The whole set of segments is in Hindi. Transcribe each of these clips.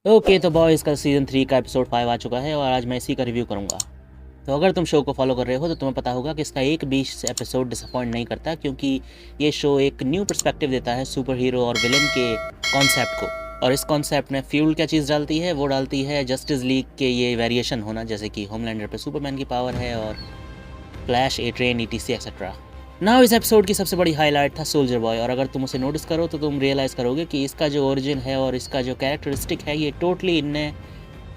ओके तो बॉयज़ का सीज़न 3 का एपिसोड 5 आ चुका है और आज मैं इसी का रिव्यू करूँगा। तो अगर तुम शो को फॉलो कर रहे हो तो तुम्हें पता होगा कि इसका एक भी एपिसोड डिसअपॉइंट नहीं करता, क्योंकि ये शो एक न्यू पर्सपेक्टिव देता है सुपर हीरो और विलन के कॉन्सेप्ट को। और इस कॉन्सेप्ट में फ्यूल क्या चीज़ डालती है, वो डालती है जस्टिस लीग के ये वेरिएशन होना, जैसे कि होमलैंडर पे सुपरमैन की पावर है और फ्लैश, ए ट्रेन, ईटीसी एक्सेट्रा। नाउ इस एपिसोड की सबसे बड़ी हाईलाइट था सोल्जर बॉय, और अगर तुम उसे नोटिस करो तो तुम रियलाइज़ करोगे कि इसका जो ओरिजिन है और इसका जो कैरेक्टरिस्टिक है ये टोटली इनने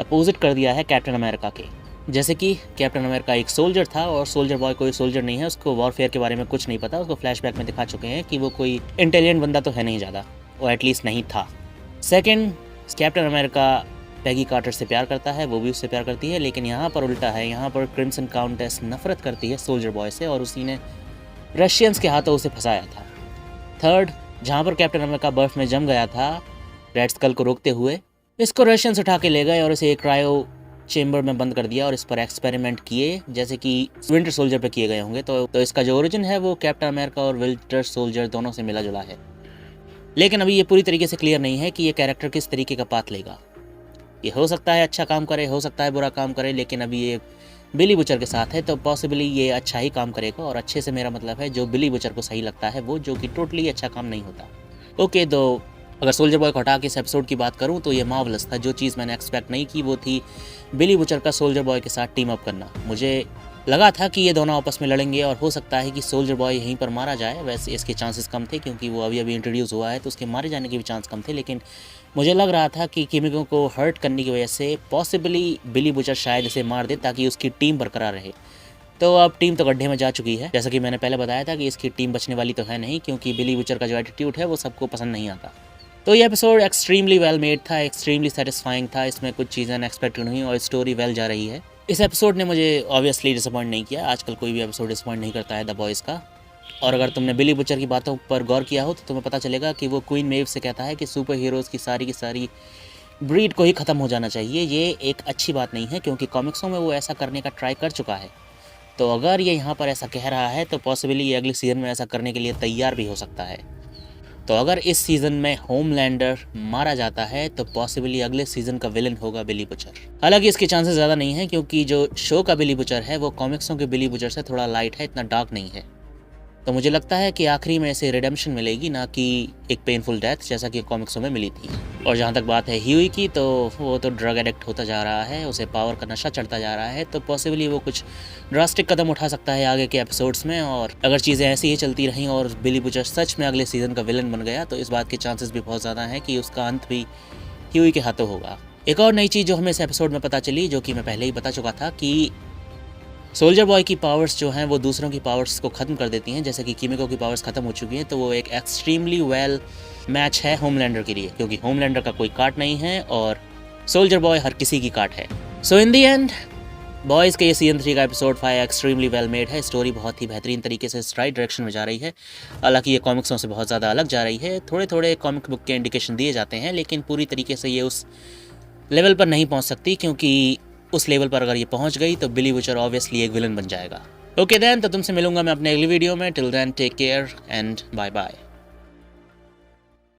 अपोजिट कर दिया है कैप्टन अमेरिका के। जैसे कि कैप्टन अमेरिका एक सोल्जर था और सोल्जर बॉय कोई सोल्जर नहीं है, उसको वॉरफेयर के बारे में कुछ नहीं पता। उसको फ्लैशबैक में दिखा चुके हैं कि वो कोई इंटेलिजेंट बंदा तो है नहीं ज़्यादा, वो एटलीस्ट नहीं था। Second, captain America Peggy Carter से प्यार करता है, वो भी उससे प्यार करती है, लेकिन यहाँ पर उल्टा है। यहाँ पर क्रिम्सन काउंटेस नफरत करती है सोल्जर बॉय से और उसी ने रशियंस के हाथों उसे फंसाया था। थर्ड, जहाँ पर कैप्टन अमेरिका बर्फ में जम गया था रेड स्कल को रोकते हुए, इसको रशियंस उठा के ले गए और इसे एक क्रायो चेंबर में बंद कर दिया और इस पर एक्सपेरिमेंट किए, जैसे कि विंटर सोल्जर पे किए गए होंगे। तो इसका जो ओरिजिन है वो कैप्टन अमेरिका और विंटर सोल्जर दोनों से मिला जुला है। लेकिन अभी ये पूरी तरीके से क्लियर नहीं है कि ये कैरेक्टर किस तरीके का पाथ लेगा। ये हो सकता है अच्छा काम करे, हो सकता है बुरा काम करे, लेकिन अभी ये बिली बुचर के साथ है तो पॉसिबली ये अच्छा ही काम करेगा। और अच्छे से मेरा मतलब है जो बिली बुचर को सही लगता है वो, जो कि टोटली अच्छा काम नहीं होता। ओके, तो अगर सोल्जर बॉय को हटा के इस एपिसोड की बात करूं तो ये मार्वलस था। जो चीज़ मैंने एक्सपेक्ट नहीं की वो थी बिली बुचर का सोल्जर बॉय के साथ टीम अप करना। मुझे लगा था कि ये दोनों आपस में लड़ेंगे और हो सकता है कि सोल्जर बॉय यहीं पर मारा जाए। वैसे इसके चांसेस कम थे क्योंकि वो अभी अभी इंट्रोड्यूस हुआ है, तो उसके मारे जाने के भी चांस कम थे। लेकिन मुझे लग रहा था कि किमिको को हर्ट करने की वजह से पॉसिबली बिली बुचर शायद इसे मार दे ताकि उसकी टीम बरकरार रहे। तो अब टीम तो गड्ढे में जा चुकी है। जैसा कि मैंने पहले बताया था कि इसकी टीम बचने वाली तो है नहीं, क्योंकि बिली बुचर का जो एटीट्यूड है वो सबको पसंद नहीं आता। तो ये एपिसोड एक्सट्रीमली वेल मेड था, एक्सट्रीमली सेटिस्फाइंग था। इसमें कुछ चीज़ें अनएक्सपेक्टेड हुई और स्टोरी वेल जा रही है। इस एपिसोड ने मुझे ऑब्वियसली डिसअपॉइंट नहीं किया। आजकल कोई भी एपिसोड डिसअपॉइंट नहीं करता है द बॉयज़ का। और अगर तुमने बिली बुचर की बातों पर गौर किया हो तो तुम्हें पता चलेगा कि वो क्वीन मेव से कहता है कि सुपर हीरोज़ की सारी ब्रीड को ही ख़त्म हो जाना चाहिए। ये एक अच्छी बात नहीं है, क्योंकि कॉमिक्सों में वो ऐसा करने का ट्राई कर चुका है। तो अगर ये यहाँ पर ऐसा कह रहा है तो पॉसिबली ये अगले सीज़न में ऐसा करने के लिए तैयार भी हो सकता है। तो अगर इस सीज़न में होमलैंडर मारा जाता है तो पॉसिबली अगले सीज़न का विलन होगा बिली बुचर। हालांकि इसके चांसेस ज़्यादा नहीं है, क्योंकि जो शो का बिली बुचर है वो कॉमिक्सों के बिली बुचर से थोड़ा लाइट है, इतना डार्क नहीं है। तो मुझे लगता है कि आखिरी में इसे रिडेम्पशन मिलेगी, ना कि एक पेनफुल डेथ जैसा कि कॉमिक्सों में मिली थी। और जहाँ तक बात है ह्यूई की, तो वो तो ड्रग एडिक्ट होता जा रहा है, उसे पावर का नशा चढ़ता जा रहा है। तो पॉसिबली वो कुछ ड्रास्टिक कदम उठा सकता है आगे के एपिसोड्स में। और अगर चीज़ें ऐसी ही चलती रहीं और बिली बुचर सच में अगले सीज़न का विलन बन गया तो इस बात के चांसेस भी बहुत ज़्यादा हैं कि उसका अंत भी ह्यूई के हाथों होगा। एक और नई चीज़ जो हमें इस एपिसोड में पता चली, जो कि मैं पहले ही बता चुका था, कि सोल्जर बॉय की पावर्स जो हैं वो दूसरों की पावर्स को ख़त्म कर देती हैं। जैसे कि किमिको की पावर्स ख़त्म हो चुकी हैं, तो वो एक एक्सट्रीमली वेल मैच है होमलैंडर के लिए, क्योंकि होमलैंडर का कोई काट नहीं है और सोल्जर बॉय हर किसी की काट है। सो इन दी एंड बॉयज़ के ये सीजन 3 का एपिसोड 5 एक्सट्रीमली वेल मेड है। स्टोरी बहुत ही बेहतरीन तरीके से राइट डायरेक्शन में जा रही है। हालांकि ये कॉमिक्सों से बहुत ज़्यादा अलग जा रही है। थोड़े थोड़े कॉमिक बुक के इंडिकेशन दिए जाते हैं, लेकिन पूरी तरीके से ये उस लेवल पर नहीं पहुंच सकती, क्योंकि उस लेवल पर अगर ये पहुंच गई तो बिली बुचर ऑब्वियसली एक विलन बन जाएगा। ओके देन, तो तुमसे मिलूंगा मैं अपने अगली वीडियो में। Till then take care and bye bye.